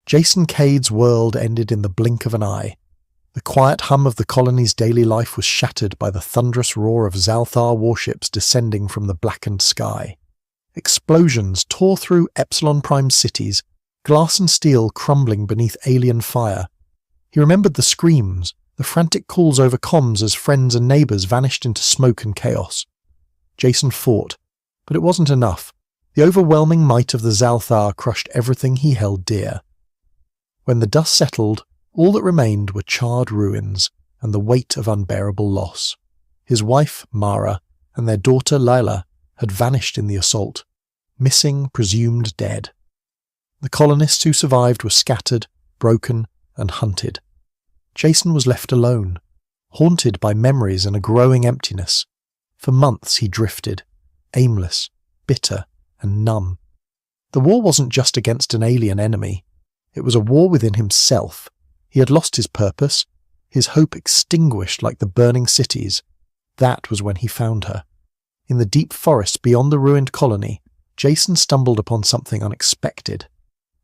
Jason Cade's world ended in the blink of an eye. The quiet hum of the colony's daily life was shattered by the thunderous roar of Zalthar warships descending from the blackened sky. Explosions tore through Epsilon Prime cities, glass and steel crumbling beneath alien fire. He remembered the screams, the frantic calls over comms as friends and neighbours vanished into smoke and chaos. Jason fought, but it wasn't enough. The overwhelming might of the Zalthar crushed everything he held dear. When the dust settled, all that remained were charred ruins and the weight of unbearable loss. His wife, Mara, and their daughter, Lila, had vanished in the assault, missing, presumed dead. The colonists who survived were scattered, broken, and hunted. Jason was left alone, haunted by memories and a growing emptiness. For months he drifted, aimless, bitter, and numb. The war wasn't just against an alien enemy. It was a war within himself. He had lost his purpose, his hope extinguished like the burning cities. That was when he found her. In the deep forest beyond the ruined colony, Jason stumbled upon something unexpected.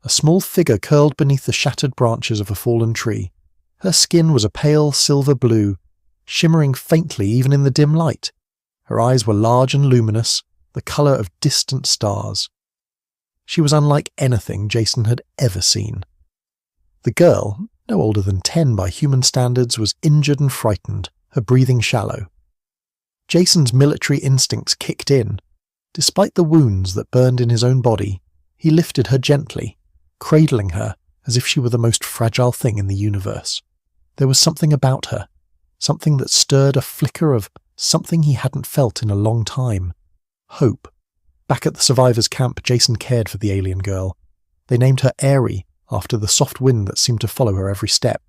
A small figure curled beneath the shattered branches of a fallen tree. Her skin was a pale silver blue, shimmering faintly even in the dim light. Her eyes were large and luminous, the colour of distant stars. She was unlike anything Jason had ever seen. The girl, no older than 10 by human standards, was injured and frightened, her breathing shallow. Jason's military instincts kicked in. Despite the wounds that burned in his own body, he lifted her gently, cradling her as if she were the most fragile thing in the universe. There was something about her, something that stirred a flicker of something he hadn't felt in a long time. Hope. Back at the survivors' camp, Jason cared for the alien girl. They named her Aerie, after the soft wind that seemed to follow her every step.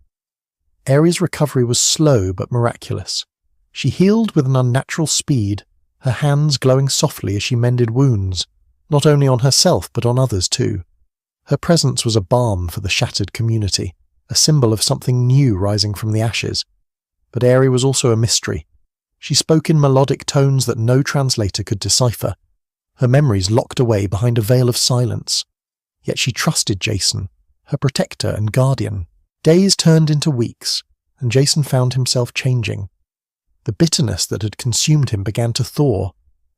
Aerie's recovery was slow but miraculous. She healed with an unnatural speed, her hands glowing softly as she mended wounds, not only on herself but on others too. Her presence was a balm for the shattered community, a symbol of something new rising from the ashes. But Aerie was also a mystery. She spoke in melodic tones that no translator could decipher, her memories locked away behind a veil of silence. Yet she trusted Jason, her protector and guardian. Days turned into weeks, and Jason found himself changing. The bitterness that had consumed him began to thaw.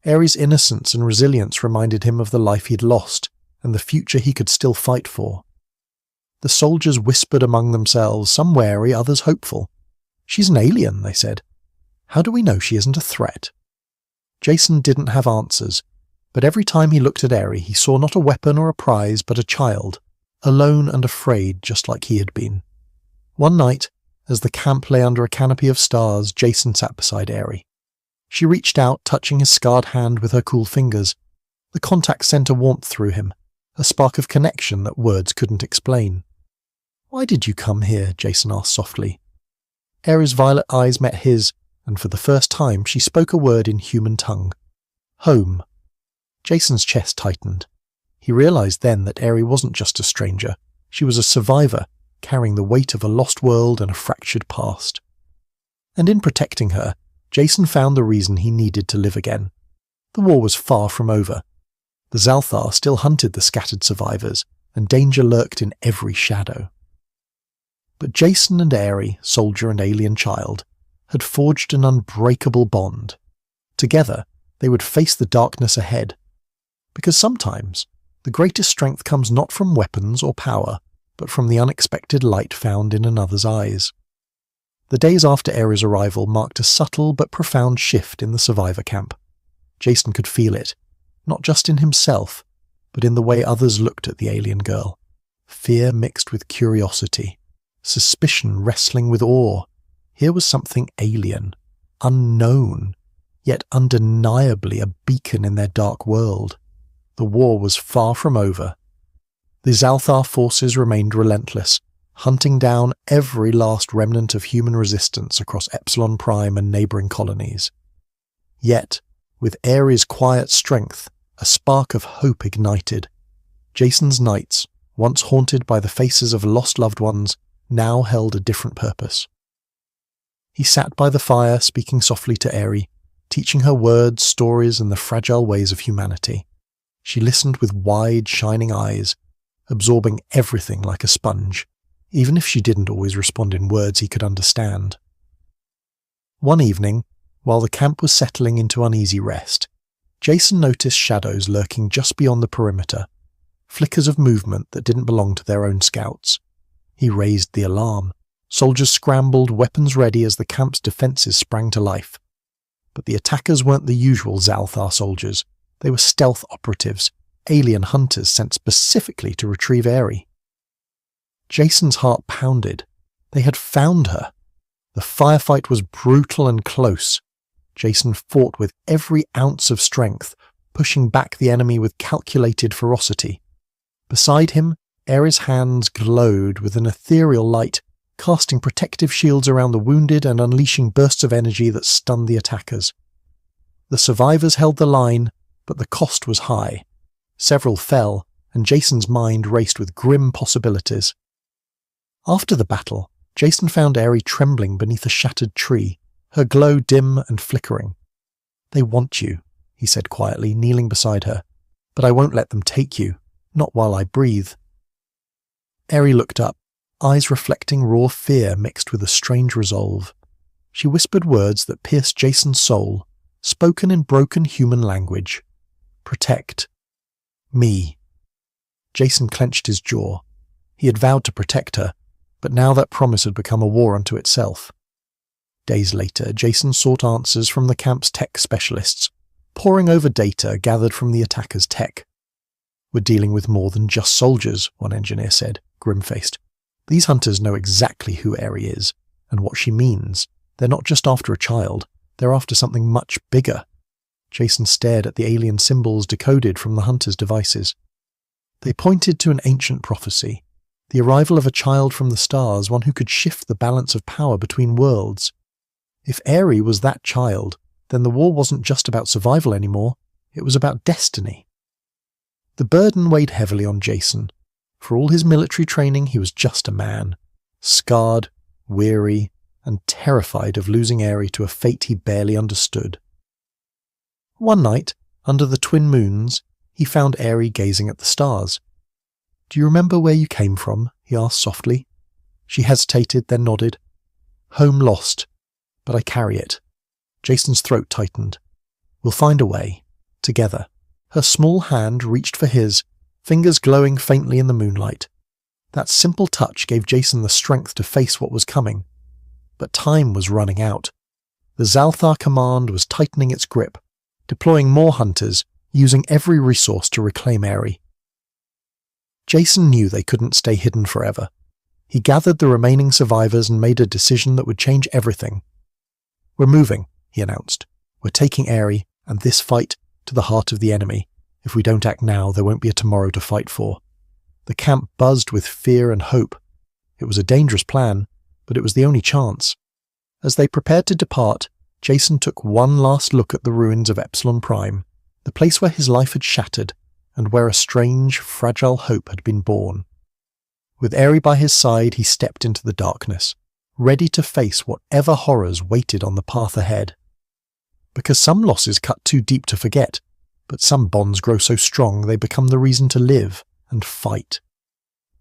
Aerie's innocence and resilience reminded him of the life he'd lost, and the future he could still fight for. The soldiers whispered among themselves, some wary, others hopeful. "She's an alien," they said. "How do we know she isn't a threat?" Jason didn't have answers, but every time he looked at Aerie he saw not a weapon or a prize but a child, alone and afraid just like he had been. One night, as the camp lay under a canopy of stars, Jason sat beside Aerie. She reached out, touching his scarred hand with her cool fingers. The contact sent a warmth through him, a spark of connection that words couldn't explain. "Why did you come here?" Jason asked softly. Aerie's violet eyes met his, and for the first time she spoke a word in human tongue. "Home." Jason's chest tightened. He realized then that Aerie wasn't just a stranger. She was a survivor, carrying the weight of a lost world and a fractured past. And in protecting her, Jason found the reason he needed to live again. The war was far from over. The Zalthar still hunted the scattered survivors, and danger lurked in every shadow. But Jason and Aerie, soldier and alien child, had forged an unbreakable bond. Together, they would face the darkness ahead. Because sometimes, the greatest strength comes not from weapons or power, but from the unexpected light found in another's eyes. The days after Aerie's arrival marked a subtle but profound shift in the survivor camp. Jason could feel it, not just in himself, but in the way others looked at the alien girl. Fear mixed with curiosity, suspicion wrestling with awe. Here was something alien, unknown, yet undeniably a beacon in their dark world. The war was far from over. The Zalthar forces remained relentless, hunting down every last remnant of human resistance across Epsilon Prime and neighbouring colonies. Yet, with Aerie's quiet strength, a spark of hope ignited. Jason's nights, once haunted by the faces of lost loved ones, now held a different purpose. He sat by the fire, speaking softly to Aerie, teaching her words, stories, and the fragile ways of humanity. She listened with wide, shining eyes, absorbing everything like a sponge, even if she didn't always respond in words he could understand. One evening, while the camp was settling into uneasy rest, Jason noticed shadows lurking just beyond the perimeter, flickers of movement that didn't belong to their own scouts. He raised the alarm. Soldiers scrambled, weapons ready as the camp's defences sprang to life. But the attackers weren't the usual Zalthar soldiers. They were stealth operatives, alien hunters sent specifically to retrieve Aerie. Jason's heart pounded. They had found her. The firefight was brutal and close. Jason fought with every ounce of strength, pushing back the enemy with calculated ferocity. Beside him, Aerie's hands glowed with an ethereal light, casting protective shields around the wounded and unleashing bursts of energy that stunned the attackers. The survivors held the line, but the cost was high. Several fell, and Jason's mind raced with grim possibilities. After the battle, Jason found Aerie trembling beneath a shattered tree, her glow dim and flickering. "They want you," he said quietly, kneeling beside her. "But I won't let them take you, not while I breathe." Aerie looked up, eyes reflecting raw fear mixed with a strange resolve. She whispered words that pierced Jason's soul, spoken in broken human language. "Protect. Me." Jason clenched his jaw. He had vowed to protect her, but now that promise had become a war unto itself. Days later, Jason sought answers from the camp's tech specialists, poring over data gathered from the attackers' tech. "We're dealing with more than just soldiers," one engineer said, grim-faced. "These hunters know exactly who Aerie is, and what she means. They're not just after a child, they're after something much bigger." Jason stared at the alien symbols decoded from the hunters' devices. They pointed to an ancient prophecy, the arrival of a child from the stars, one who could shift the balance of power between worlds. If Aerie was that child, then the war wasn't just about survival anymore, it was about destiny. The burden weighed heavily on Jason. For all his military training, he was just a man, scarred, weary, and terrified of losing Aerie to a fate he barely understood. One night, under the twin moons, he found Aerie gazing at the stars. "Do you remember where you came from?" he asked softly. She hesitated, then nodded. "Home lost, but I carry it." Jason's throat tightened. "We'll find a way. Together." Her small hand reached for his, fingers glowing faintly in the moonlight. That simple touch gave Jason the strength to face what was coming. But time was running out. The Zalthar command was tightening its grip, deploying more hunters, using every resource to reclaim Aerie. Jason knew they couldn't stay hidden forever. He gathered the remaining survivors and made a decision that would change everything. "We're moving," he announced. "We're taking Aerie, and this fight, to the heart of the enemy. If we don't act now, there won't be a tomorrow to fight for." The camp buzzed with fear and hope. It was a dangerous plan, but it was the only chance. As they prepared to depart, Jason took one last look at the ruins of Epsilon Prime, the place where his life had shattered, and where a strange, fragile hope had been born. With Aerie by his side, he stepped into the darkness, ready to face whatever horrors waited on the path ahead. Because some losses cut too deep to forget, but some bonds grow so strong they become the reason to live and fight.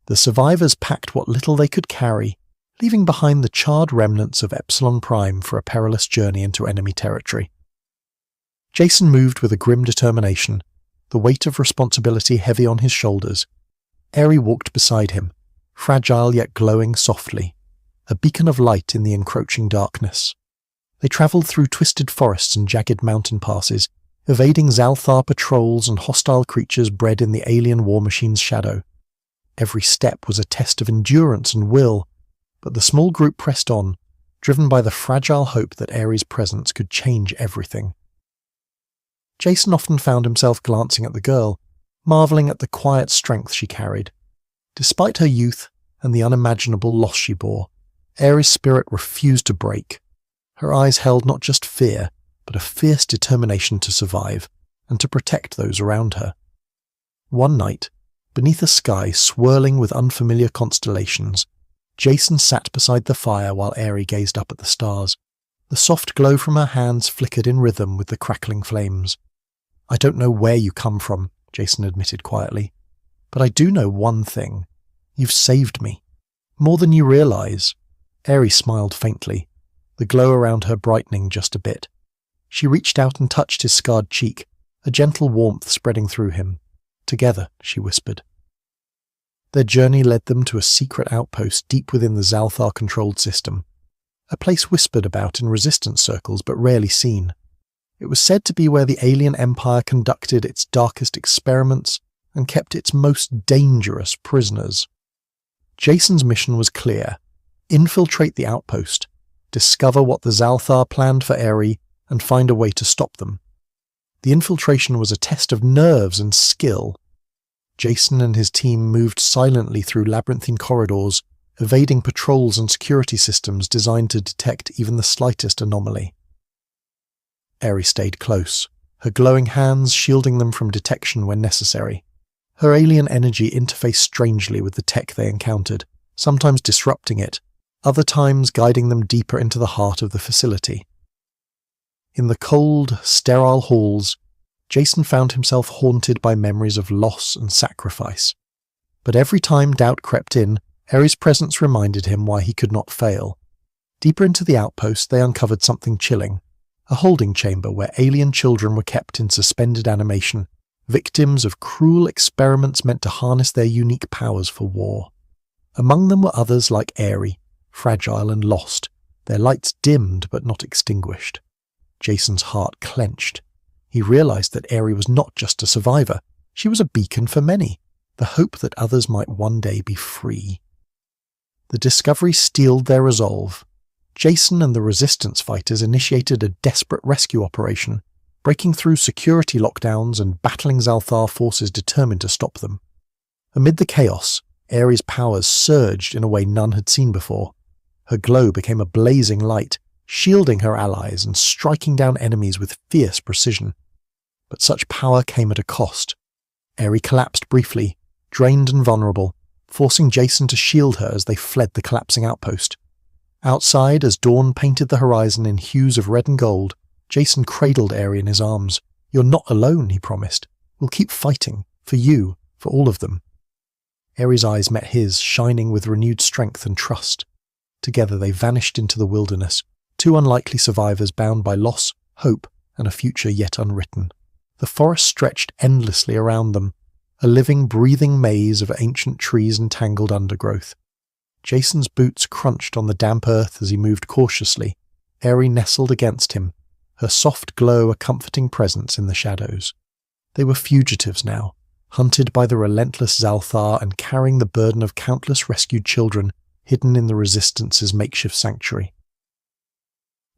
The survivors packed what little they could carry, leaving behind the charred remnants of Epsilon Prime for a perilous journey into enemy territory. Jason moved with a grim determination, the weight of responsibility heavy on his shoulders. Aerie walked beside him, fragile yet glowing softly, a beacon of light in the encroaching darkness. They travelled through twisted forests and jagged mountain passes, evading Zalthar patrols and hostile creatures bred in the alien war machine's shadow. Every step was a test of endurance and will, but the small group pressed on, driven by the fragile hope that Aerie's presence could change everything. Jason often found himself glancing at the girl, marvelling at the quiet strength she carried. Despite her youth and the unimaginable loss she bore, Aerie's spirit refused to break. Her eyes held not just fear, but a fierce determination to survive and to protect those around her. One night, beneath a sky swirling with unfamiliar constellations, Jason sat beside the fire while Aerie gazed up at the stars. The soft glow from her hands flickered in rhythm with the crackling flames. "I don't know where you come from," Jason admitted quietly, But I do know one thing. You've saved me. More than you realize." Aerie smiled faintly, the glow around her brightening just a bit. She reached out and touched his scarred cheek, a gentle warmth spreading through him. "Together," she whispered. Their journey led them to a secret outpost deep within the Zalthar-controlled system, a place whispered about in resistance circles but rarely seen. It was said to be where the alien empire conducted its darkest experiments and kept its most dangerous prisoners. Jason's mission was clear: infiltrate the outpost, discover what the Zalthar planned for Aerie, and find a way to stop them. The infiltration was a test of nerves and skill. Jason and his team moved silently through labyrinthine corridors, evading patrols and security systems designed to detect even the slightest anomaly. Aerie stayed close, her glowing hands shielding them from detection when necessary. Her alien energy interfaced strangely with the tech they encountered, sometimes disrupting it, other times guiding them deeper into the heart of the facility. In the cold, sterile halls, Jason found himself haunted by memories of loss and sacrifice. But every time doubt crept in, Aerie's presence reminded him why he could not fail. Deeper into the outpost, they uncovered something chilling: a holding chamber where alien children were kept in suspended animation, victims of cruel experiments meant to harness their unique powers for war. Among them were others like Aerie, fragile and lost, their lights dimmed but not extinguished. Jason's heart clenched. He realized that Aerie was not just a survivor, she was a beacon for many, the hope that others might one day be free. The discovery steeled their resolve. Jason and the resistance fighters initiated a desperate rescue operation, breaking through security lockdowns and battling Zalthar forces determined to stop them. Amid the chaos, Aerie's powers surged in a way none had seen before. Her glow became a blazing light, shielding her allies and striking down enemies with fierce precision. But such power came at a cost. Aerie collapsed briefly, drained and vulnerable, forcing Jason to shield her as they fled the collapsing outpost. Outside, as dawn painted the horizon in hues of red and gold, Jason cradled Aerie in his arms. "You're not alone," he promised. "We'll keep fighting. For you, for all of them." Aerie's eyes met his, shining with renewed strength and trust. Together they vanished into the wilderness, two unlikely survivors bound by loss, hope, and a future yet unwritten. The forest stretched endlessly around them, a living, breathing maze of ancient trees and tangled undergrowth. Jason's boots crunched on the damp earth as he moved cautiously. Aerie nestled against him, her soft glow a comforting presence in the shadows. They were fugitives now, hunted by the relentless Zalthar and carrying the burden of countless rescued children hidden in the Resistance's makeshift sanctuary.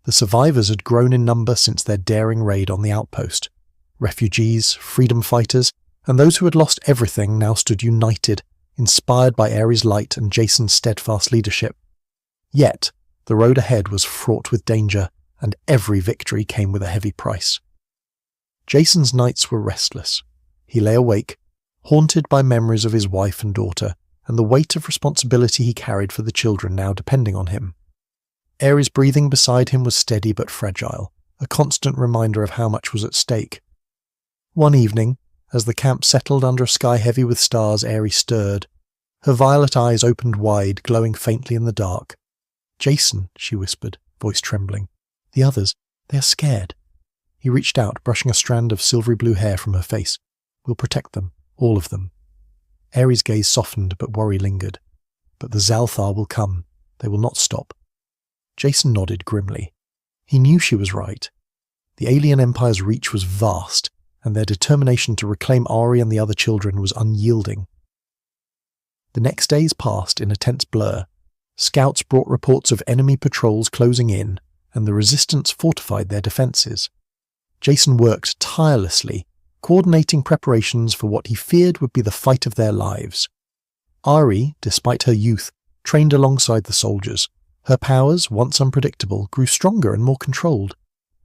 The survivors had grown in number since their daring raid on the outpost. Refugees, freedom fighters, and those who had lost everything now stood united, inspired by Aerie's light and Jason's steadfast leadership. Yet, the road ahead was fraught with danger, and every victory came with a heavy price. Jason's nights were restless. He lay awake, haunted by memories of his wife and daughter, and the weight of responsibility he carried for the children now depending on him. Aerie's breathing beside him was steady but fragile, a constant reminder of how much was at stake. One evening, as the camp settled under a sky heavy with stars, Aerie stirred. Her violet eyes opened wide, glowing faintly in the dark. "Jason," she whispered, voice trembling. "The others, they are scared." He reached out, brushing a strand of silvery blue hair from her face. "We'll protect them, all of them." Aerie's gaze softened, but worry lingered. "But the Zalthar will come. They will not stop." Jason nodded grimly. He knew she was right. The alien empire's reach was vast, and their determination to reclaim Aerie and the other children was unyielding. The next days passed in a tense blur. Scouts brought reports of enemy patrols closing in, and the Resistance fortified their defences. Jason worked tirelessly, coordinating preparations for what he feared would be the fight of their lives. Aerie, despite her youth, trained alongside the soldiers. Her powers, once unpredictable, grew stronger and more controlled.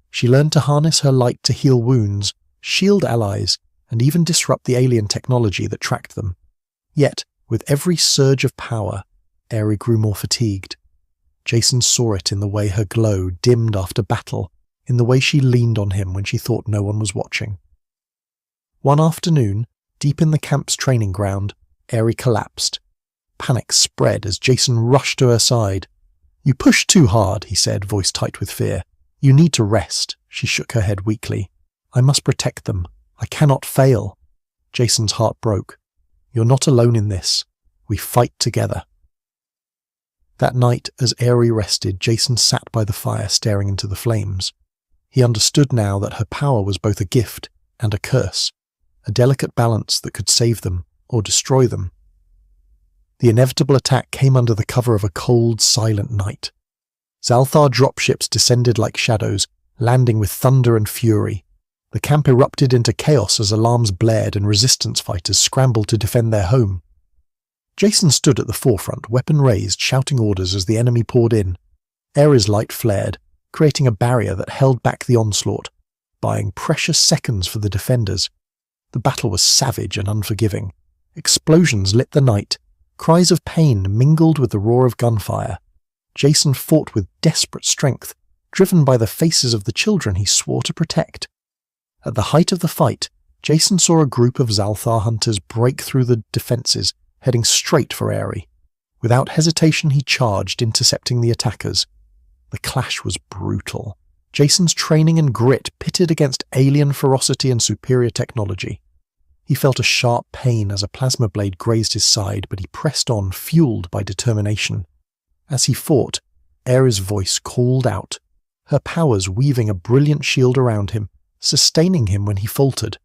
She learned to harness her light to heal wounds, shield allies, and even disrupt the alien technology that tracked them. Yet, with every surge of power, Aerie grew more fatigued. Jason saw it in the way her glow dimmed after battle, in the way she leaned on him when she thought no one was watching. One afternoon, Deep in the camp's training ground, Aerie collapsed. Panic spread as Jason rushed to her side. "You pushed too hard," he said, voice tight with fear. "You need to rest." She shook her head weakly. "I must protect them. I cannot fail." Jason's heart broke. "You're not alone in this. We fight together." That night, as Aerie rested, Jason sat by the fire staring into the flames. He understood now that her power was both a gift and a curse, a delicate balance that could save them or destroy them. The inevitable attack came under the cover of a cold, silent night. Zalthar dropships descended like shadows, landing with thunder and fury. The camp erupted into chaos as alarms blared and resistance fighters scrambled to defend their home. Jason stood at the forefront, weapon raised, shouting orders as the enemy poured in. Aerie's light flared, creating a barrier that held back the onslaught, buying precious seconds for the defenders. The battle was savage and unforgiving. Explosions lit the night. Cries of pain mingled with the roar of gunfire. Jason fought with desperate strength, driven by the faces of the children he swore to protect. At the height of the fight, Jason saw a group of Zalthar hunters break through the defenses, heading straight for Aerie. Without hesitation, he charged, intercepting the attackers. The clash was brutal. Jason's training and grit pitted against alien ferocity and superior technology. He felt a sharp pain as a plasma blade grazed his side, but he pressed on, fueled by determination. As he fought, Aerie's voice called out, her powers weaving a brilliant shield around him, sustaining him when he faltered.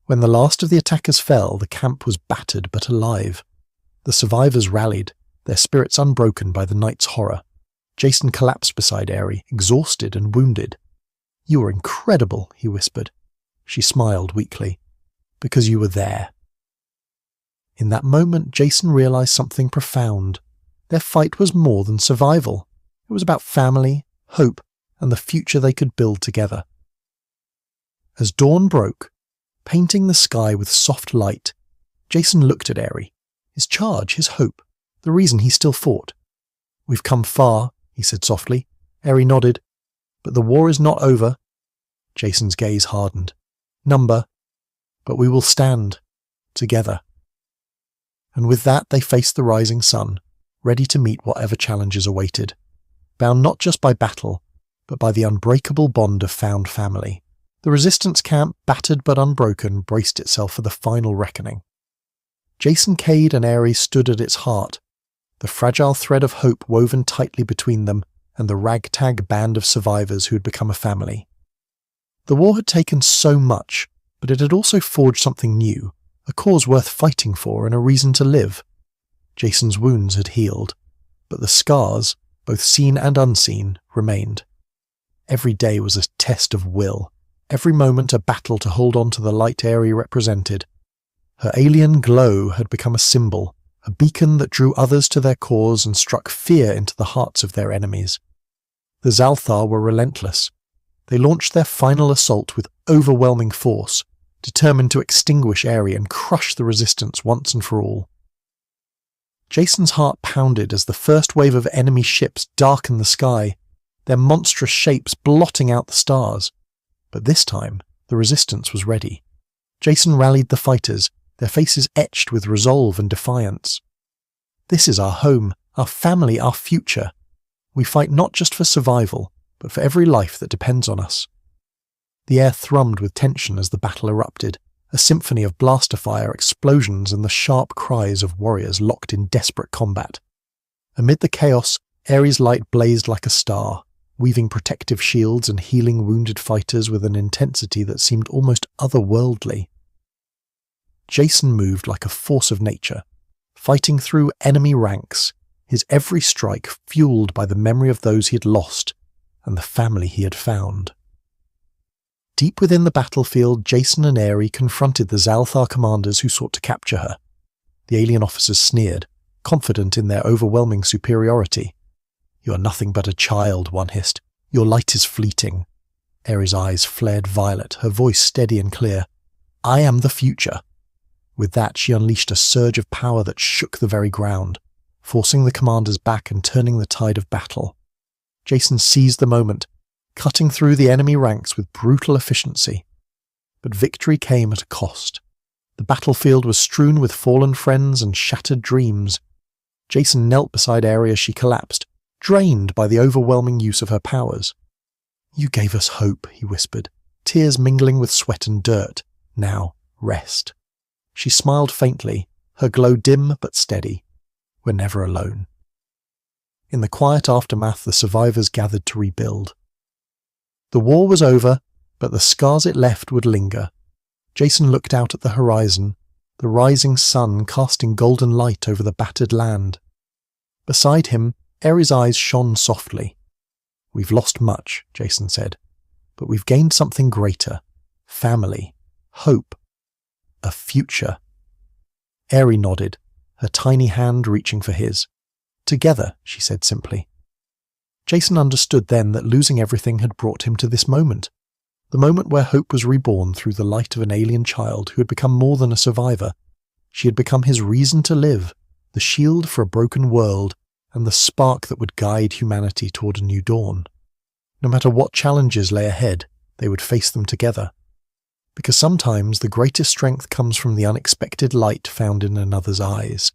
When the last of the attackers fell, the camp was battered but alive. The survivors rallied, their spirits unbroken by the night's horror. Jason collapsed beside Aerie, exhausted and wounded. "You were incredible," he whispered. She smiled weakly. "Because you were there." In that moment, Jason realized something profound. Their fight was more than survival. It was about family, hope, and the future they could build together. As dawn broke, painting the sky with soft light, Jason looked at Aerie. His charge, his hope, the reason he still fought. "We've come far," he said softly. Aerie nodded. "But the war is not over." Jason's gaze hardened. "Number, but we will stand together." And with that, they faced the rising sun, ready to meet whatever challenges awaited, bound not just by battle, but by the unbreakable bond of found family. The resistance camp, battered but unbroken, braced itself for the final reckoning. Jason Cade and Aerie stood at its heart, the fragile thread of hope woven tightly between them and the ragtag band of survivors who had become a family. The war had taken so much, but it had also forged something new, a cause worth fighting for and a reason to live. Jason's wounds had healed, but the scars, both seen and unseen, remained. Every day was a test of will, every moment a battle to hold on to the light Aerie represented. Her alien glow had become a symbol, a beacon that drew others to their cause and struck fear into the hearts of their enemies. The Zalthar were relentless. They launched their final assault with overwhelming force, determined to extinguish Aerie and crush the resistance once and for all. Jason's heart pounded as the first wave of enemy ships darkened the sky, their monstrous shapes blotting out the stars. But this time, the resistance was ready. Jason rallied the fighters, their faces etched with resolve and defiance. "This is our home, our family, our future. We fight not just for survival, but for every life that depends on us." The air thrummed with tension as the battle erupted, a symphony of blaster fire, explosions, and the sharp cries of warriors locked in desperate combat. Amid the chaos, Aerie's light blazed like a star, weaving protective shields and healing wounded fighters with an intensity that seemed almost otherworldly. Jason moved like a force of nature, fighting through enemy ranks, his every strike fueled by the memory of those he had lost and the family he had found. Deep within the battlefield, Jason and Aerie confronted the Zalthar commanders who sought to capture her. The alien officers sneered, confident in their overwhelming superiority. "You are nothing but a child," one hissed. "Your light is fleeting." Aerie's eyes flared violet, her voice steady and clear. "I am the future." With that, she unleashed a surge of power that shook the very ground, forcing the commanders back and turning the tide of battle. Jason seized the moment, cutting through the enemy ranks with brutal efficiency. But victory came at a cost. The battlefield was strewn with fallen friends and shattered dreams. Jason knelt beside Aerie as she collapsed, drained by the overwhelming use of her powers. "You gave us hope," he whispered, tears mingling with sweat and dirt. "Now, rest." She smiled faintly, her glow dim but steady. "We're never alone." In the quiet aftermath, the survivors gathered to rebuild. The war was over, but the scars it left would linger. Jason looked out at the horizon, the rising sun casting golden light over the battered land. Beside him, Aerie's eyes shone softly. "We've lost much," Jason said, "but we've gained something greater. Family, hope, a future." Aerie nodded, her tiny hand reaching for his. "Together," she said simply. Jason understood then that losing everything had brought him to this moment. The moment where hope was reborn through the light of an alien child who had become more than a survivor. She had become his reason to live, the shield for a broken world, and the spark that would guide humanity toward a new dawn. No matter what challenges lay ahead, they would face them together. Because sometimes the greatest strength comes from the unexpected light found in another's eyes.